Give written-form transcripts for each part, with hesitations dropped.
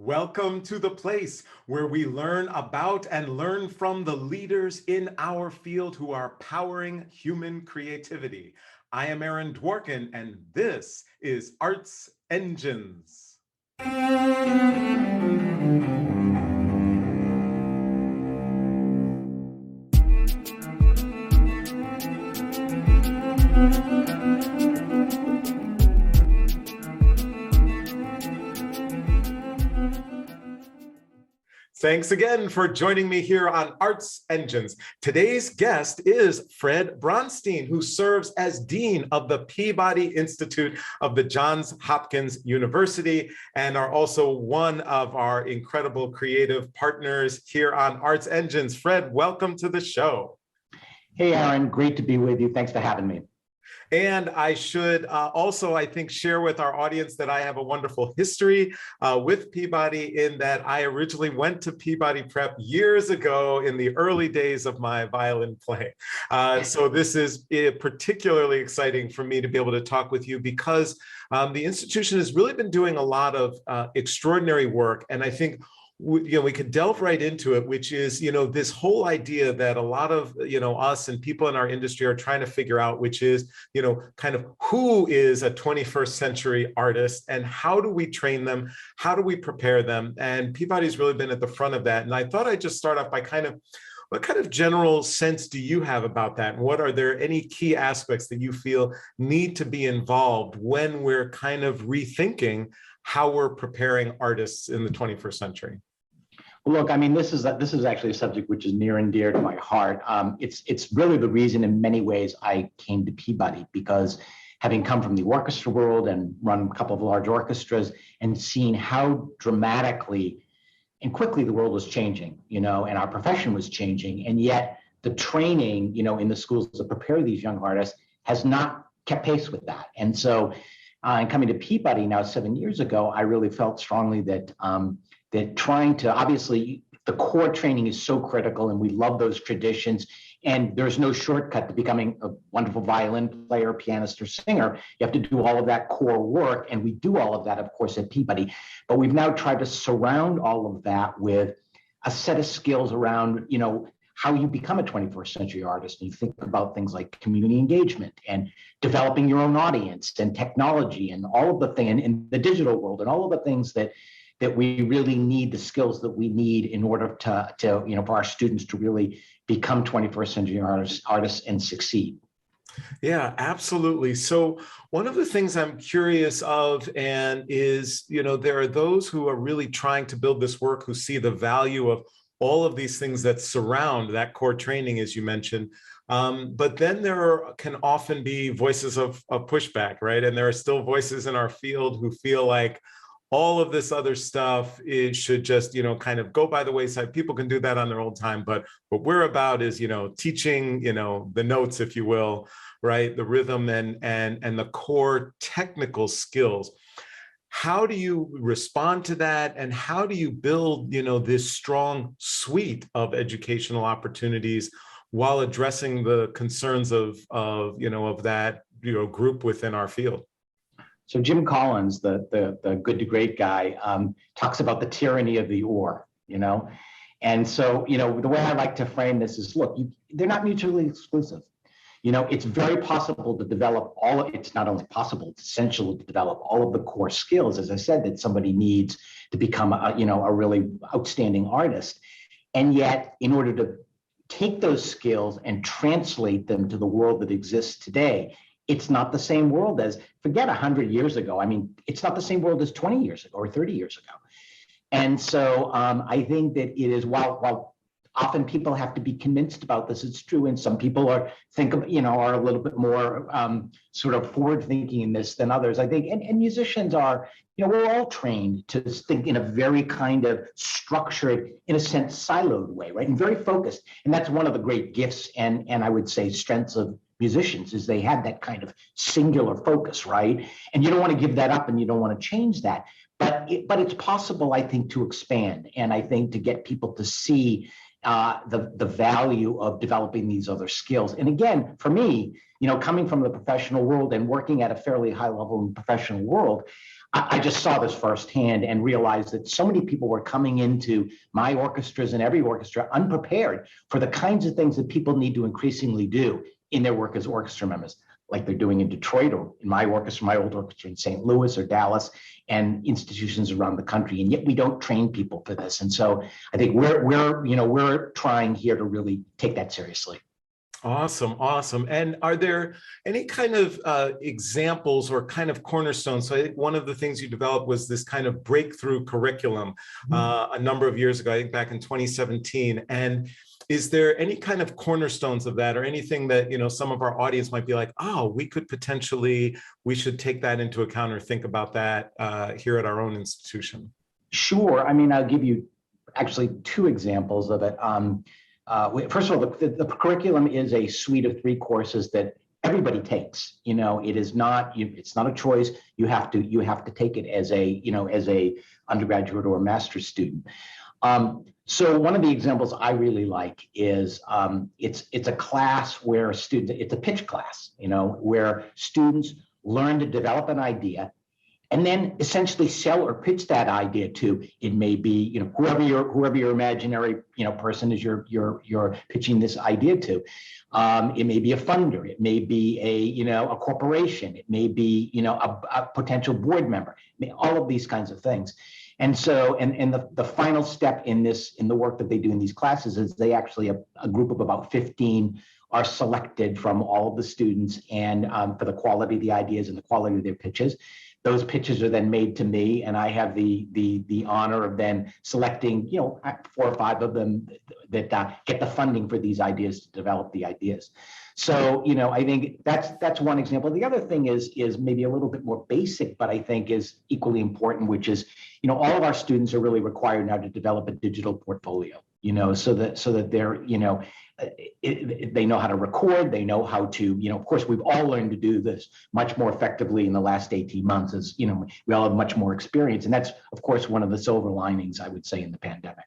Welcome to the place where we learn about and learn from the leaders in our field who are powering human creativity. I am Aaron Dworkin, and this is Arts Engines. Thanks again for joining me here on Arts Engines. Today's guest is Fred Bronstein, who serves as Dean of the Peabody Institute of the Johns Hopkins University and are also one of our incredible creative partners here on Arts Engines. Fred, welcome to the show. Hey, Aaron, great to be with you. Thanks for having me. And I should also, I think, share with our audience that I have a wonderful history with Peabody in that I originally went to Peabody Prep years ago in the early days of my violin playing. So this is particularly exciting for me to be able to talk with you because the institution has really been doing a lot of extraordinary work. And I think we could delve right into it, which is, this whole idea that a lot of, us and people in our industry are trying to figure out, which is, kind of who is a 21st century artist and how do we train them? How do we prepare them? And Peabody's really been at the front of that. And I thought I'd just start off by what kind of general sense do you have about that? And what are there any key aspects that you feel need to be involved when we're kind of rethinking how we're preparing artists in the 21st century? Look, I mean, this is actually a subject which is near and dear to my heart. It's really the reason in many ways I came to Peabody, because having come from the orchestra world and run a couple of large orchestras and seen how dramatically and quickly the world was changing, and our profession was changing, and yet the training, in the schools to prepare these young artists has not kept pace with that. And so, in coming to Peabody now 7 years ago, I really felt strongly that trying to, obviously, the core training is so critical and we love those traditions. And there's no shortcut to becoming a wonderful violin player, pianist, or singer. You have to do all of that core work. And we do all of that, of course, at Peabody. But we've now tried to surround all of that with a set of skills around, how you become a 21st century artist. And you think about things like community engagement and developing your own audience and technology and all of the things in the digital world and all of the things that we really need, the skills that we need in order to for our students to really become 21st century artists and succeed. Yeah, absolutely. So one of the things I'm curious of is, there are those who are really trying to build this work who see the value of all of these things that surround that core training, as you mentioned. But then can often be voices of pushback, right? And there are still voices in our field who feel like all of this other stuff should just, kind of go by the wayside. People can do that on their own time. But what we're about is, teaching, the notes, if you will, right? The rhythm and the core technical skills. How do you respond to that? And how do you build, this strong suite of educational opportunities while addressing the concerns of that, group within our field? So Jim Collins, the good to great guy, talks about the tyranny of the or, And so, the way I like to frame this is, look, they're not mutually exclusive. It's very possible to develop it's not only possible, it's essential to develop all of the core skills, as I said, that somebody needs to become a really outstanding artist. And yet, in order to take those skills and translate them to the world that exists today, it's not the same world as, forget 100 years ago. I mean, it's not the same world as 20 years ago or 30 years ago. And so I think that it is, while often people have to be convinced about this, it's true. And some people are a little bit more sort of forward thinking in this than others, I think. And musicians are, we're all trained to think in a very kind of structured, in a sense, siloed way, right? And very focused. And that's one of the great gifts and I would say strengths of musicians, is they had that kind of singular focus, right? And you don't want to give that up and you don't want to change that. But it's possible, I think, to expand, and I think to get people to see the value of developing these other skills. And again, for me, coming from the professional world and working at a fairly high level in the professional world, I just saw this firsthand and realized that so many people were coming into my orchestras and every orchestra unprepared for the kinds of things that people need to increasingly do in their work as orchestra members, like they're doing in Detroit or in my orchestra, my old orchestra in St. Louis or Dallas and institutions around the country. And yet we don't train people for this. And so I think we're trying here to really take that seriously. Awesome, awesome. And are there any kind of examples or kind of cornerstones? So I think one of the things you developed was this kind of breakthrough curriculum a number of years ago, I think back in 2017. And is there any kind of cornerstones of that or anything that, some of our audience might be like, oh, we should take that into account or think about that here at our own institution? Sure. I mean, I'll give you actually two examples of it. First of all, the curriculum is a suite of 3 courses that everybody takes. It is not, it's not a choice. You have to take it as a undergraduate or a master's student. So one of the examples I really like is it's a class where it's a pitch class, where students learn to develop an idea and then essentially sell or pitch that idea to. It may be, whoever your imaginary, person is you're pitching this idea to. It may be a funder. It may be a corporation. It may be, a potential board member. All of these kinds of things. And so, and the final step in the work that they do in these classes is they actually, a group of about 15 are selected from all of the students and for the quality of the ideas and the quality of their pitches. Those pitches are then made to me, and I have the honor of then selecting, 4 or 5 of them that get the funding for these ideas to develop the ideas. So, I think that's one example. The other thing is maybe a little bit more basic, but I think is equally important, which is, all of our students are really required now to develop a digital portfolio, so that they're, they know how to record, they know how to, of course, we've all learned to do this much more effectively in the last 18 months as, we all have much more experience. And that's, of course, one of the silver linings, I would say, in the pandemic.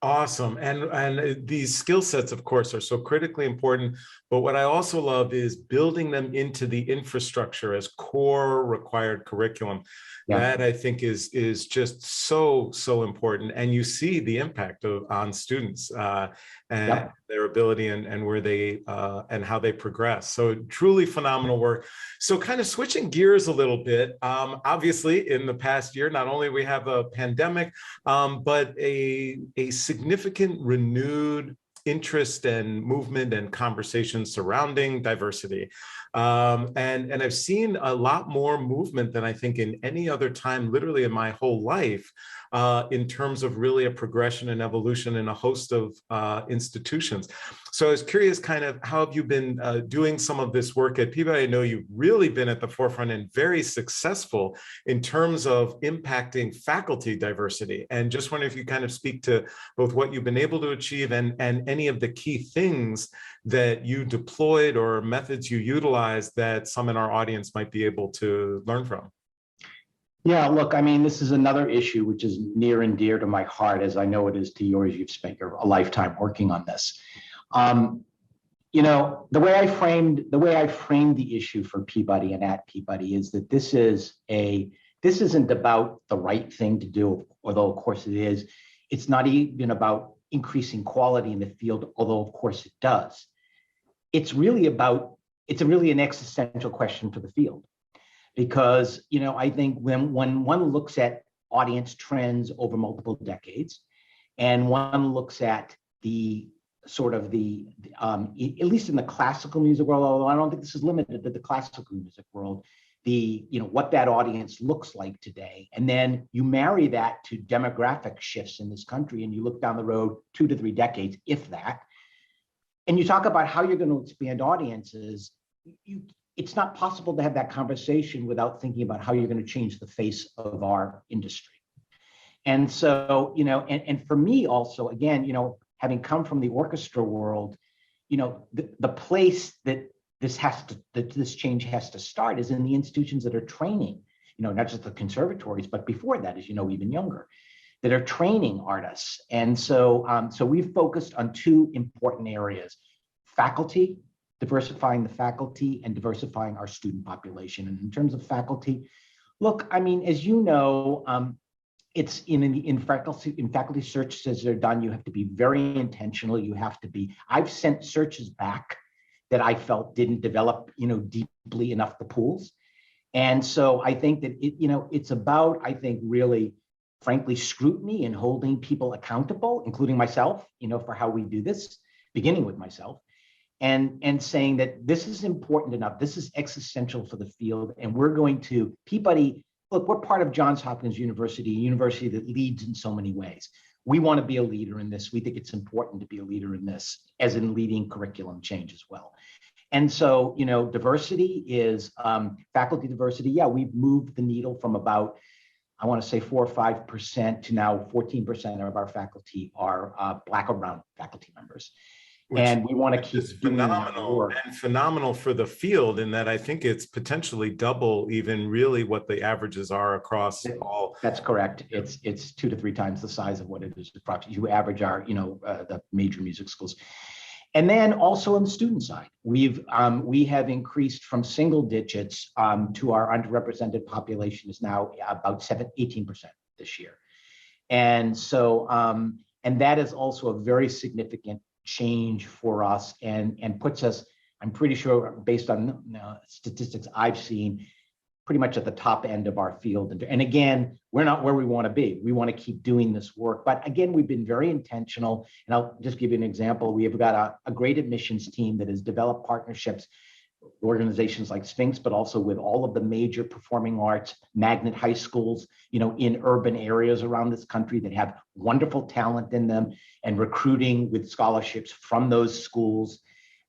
Awesome. And these skill sets, of course, are so critically important. But what I also love is building them into the infrastructure as core required curriculum. Yeah. That I think is just so important. And you see the impact on students and yep. their ability and where they and how they progress. So truly phenomenal work. So kind of switching gears a little bit, obviously in the past year, not only we have a pandemic, but a significant renewed interest and movement and conversation surrounding diversity. And I've seen a lot more movement than I think in any other time, literally in my whole life, in terms of really a progression and evolution in a host of institutions. So I was curious, kind of, how have you been doing some of this work at Peabody? I know you've really been at the forefront and very successful in terms of impacting faculty diversity. And just wondering if you kind of speak to both what you've been able to achieve and any of the key things that you deployed or methods you utilized that some in our audience might be able to learn from. Yeah, look, I mean, this is another issue which is near and dear to my heart, as I know it is to yours. You've spent a lifetime working on this. The way I framed the issue for Peabody and at Peabody is that this isn't about the right thing to do, although of course it is. It's not even about increasing quality in the field, although of course it does. It's really an existential question for the field. Because, I think when one looks at audience trends over multiple decades, and one looks at the sort of at least in the classical music world, although I don't think this is limited to the classical music world, what that audience looks like today. And then you marry that to demographic shifts in this country, and you look down the road 2 to 3 decades, if that, and you talk about how you're going to expand audiences, it's not possible to have that conversation without thinking about how you're going to change the face of our industry. And so, and for me also, again, having come from the orchestra world, the place that this change has to start is in the institutions that are training, not just the conservatories, but before that, as even younger, that are training artists. And so, so we've focused on two important areas: faculty, diversifying the faculty, and diversifying our student population. And in terms of faculty, look, I mean, as you know, it's in faculty searches that are done, you have to be very intentional. You have to be, I've sent searches back that I felt didn't develop, deeply enough the pools. And so I think that it's about, I think, really, frankly, scrutiny and holding people accountable, including myself, for how we do this, beginning with myself, and saying that this is important enough, this is existential for the field, and we're going to, Peabody, look, we're part of Johns Hopkins University, a university that leads in so many ways. We want to be a leader in this. We think it's important to be a leader in this, as in leading curriculum change as well. And so, diversity is faculty diversity. Yeah, we've moved the needle from about, I want to say 4 or 5% to now 14% of our faculty are Black or brown faculty members. And we want to keep doing that work. And phenomenal for the field, in that I think it's potentially double even really what the averages are across all. That's correct. It's 2 to 3 times the size of what it is approximately. You average our, the major music schools. And then also on the student side, we have increased from single digits to our underrepresented population is now about 18% this year. And so, and that is also a very significant change for us, and puts us, I'm pretty sure, based on statistics I've seen, pretty much at the top end of our field. And again, we're not where we want to be. We want to keep doing this work. But again, we've been very intentional. And I'll just give you an example. We have got a great admissions team that has developed partnerships with organizations like Sphinx, but also with all of the major performing arts, magnet high schools, in urban areas around this country that have wonderful talent in them, and recruiting with scholarships from those schools.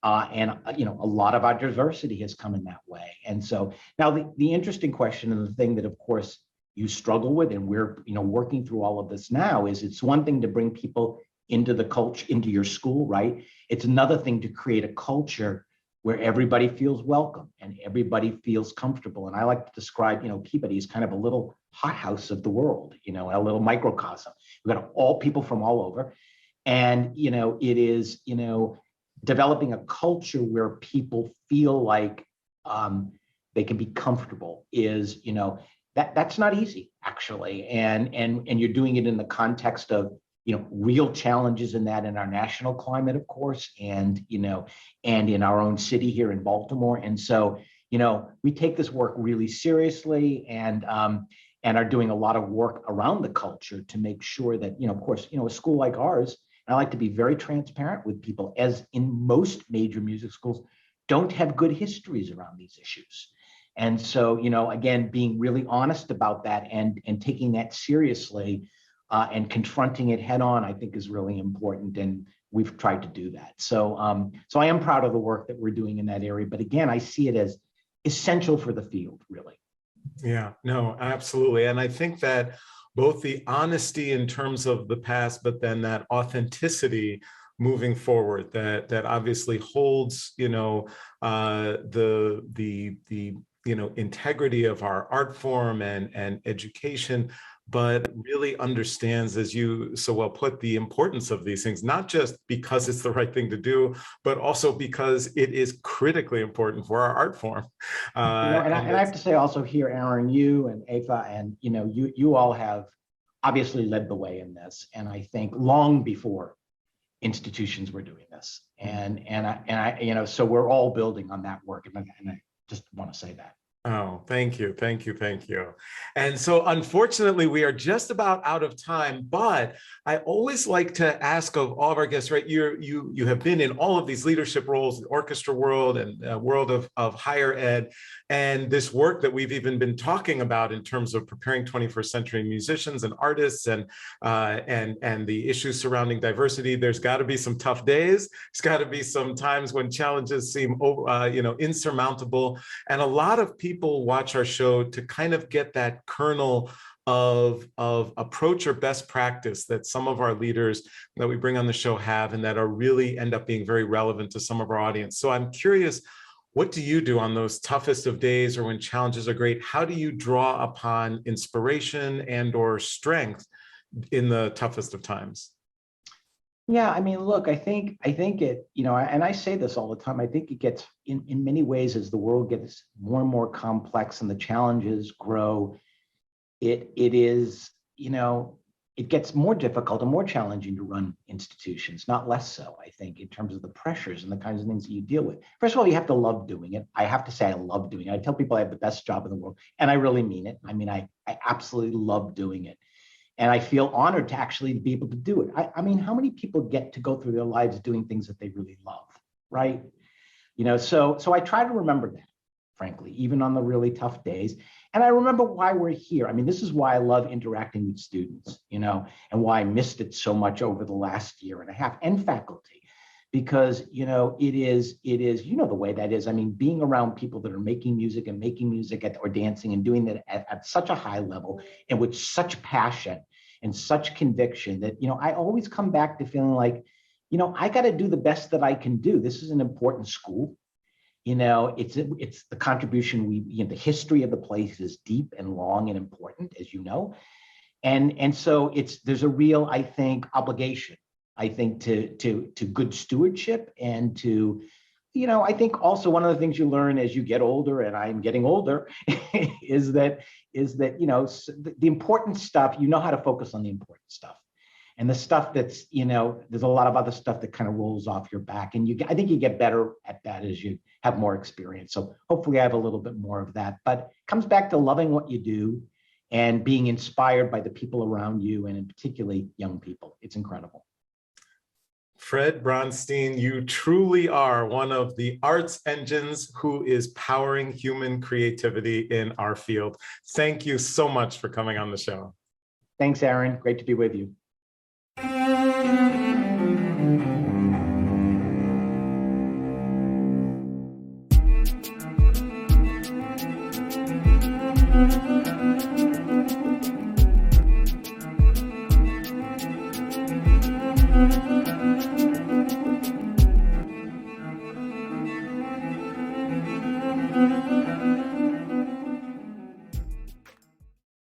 And a lot of our diversity has come in that way. And so now the interesting question, and the thing that, of course, you struggle with, and we're working through all of this now, is it's one thing to bring people into the culture, into your school, right? It's another thing to create a culture where everybody feels welcome and everybody feels comfortable. And I like to describe, Peabody as kind of a little hothouse of the world, a little microcosm. We've got all people from all over, and it is developing a culture where people feel like they can be comfortable is, that's not easy, actually. And you're doing it in the context of, real challenges in our national climate, of course, and in our own city here in Baltimore. And so, we take this work really seriously, and are doing a lot of work around the culture to make sure that, of course, a school like ours, I like to be very transparent with people, as in most major music schools, don't have good histories around these issues. And so, again, being really honest about that and taking that seriously and confronting it head on, I think is really important. And we've tried to do that. So, so I am proud of the work that we're doing in that area. But again, I see it as essential for the field, really. Yeah, no, absolutely. And I think that both the honesty in terms of the past, but then that authenticity moving forward, that obviously holds, the integrity of our art form and education, but really understands, as you so well put, the importance of these things, not just because it's the right thing to do, but also because it is critically important for our art form. And I have to say also here, Aaron, you and Afa, and you all have obviously led the way in this, and I think long before institutions were doing this, and I so we're all building on that work, and I just want to say that. Oh, thank you, thank you, thank you. And so unfortunately, we are just about out of time, but I always like to ask of all of our guests, right? You have been in all of these leadership roles, the orchestra world and world of higher ed, and this work that we've even been talking about in terms of preparing 21st century musicians and artists, and the issues surrounding diversity. There's got to be some tough days. There's got to be some times when challenges seem, insurmountable, and a lot of people watch our show to kind of get that kernel of approach or best practice that some of our leaders that we bring on the show have, and that are really end up being very relevant to some of our audience. So I'm curious, what do you do on those toughest of days, or when challenges are great? How do you draw upon inspiration and or strength in the toughest of times? Yeah, I mean, look, I think it, and I say this all the time, I think it gets in many ways as the world gets more and more complex and the challenges grow, it is, it gets more difficult and more challenging to run institutions, not less so, I think, in terms of the pressures and the kinds of things that you deal with. First of all, you have to love doing it. I have to say I love doing it. I tell people I have the best job in the world, and I really mean it. I mean, I absolutely love doing it. And I feel honored to actually be able to do it. I mean, how many people get to go through their lives doing things that they really love, right? So I try to remember that, frankly, even on the really tough days. And I remember why we're here. I mean, this is why I love interacting with students, and why I missed it so much over the last year and a half, and faculty, because, it is, the way that is. I mean, being around people that are making music or dancing and doing that at such a high level and with such passion and such conviction that, I always come back to feeling like, I got to do the best that I can do. This is an important school. It's the contribution the history of the place is deep and long and important, as you know. And so there's a real, I think, obligation, I think, to good stewardship and to, I think also one of the things you learn as you get older, and I'm getting older, is that, the important stuff, how to focus on the important stuff. And the stuff that's, there's a lot of other stuff that kind of rolls off your back. And I think you get better at that as you have more experience. So hopefully I have a little bit more of that. But it comes back to loving what you do and being inspired by the people around you, and in particularly young people. It's incredible. Fred Bronstein, you truly are one of the arts engines who is powering human creativity in our field. Thank you so much for coming on the show. Thanks, Aaron. Great to be with you.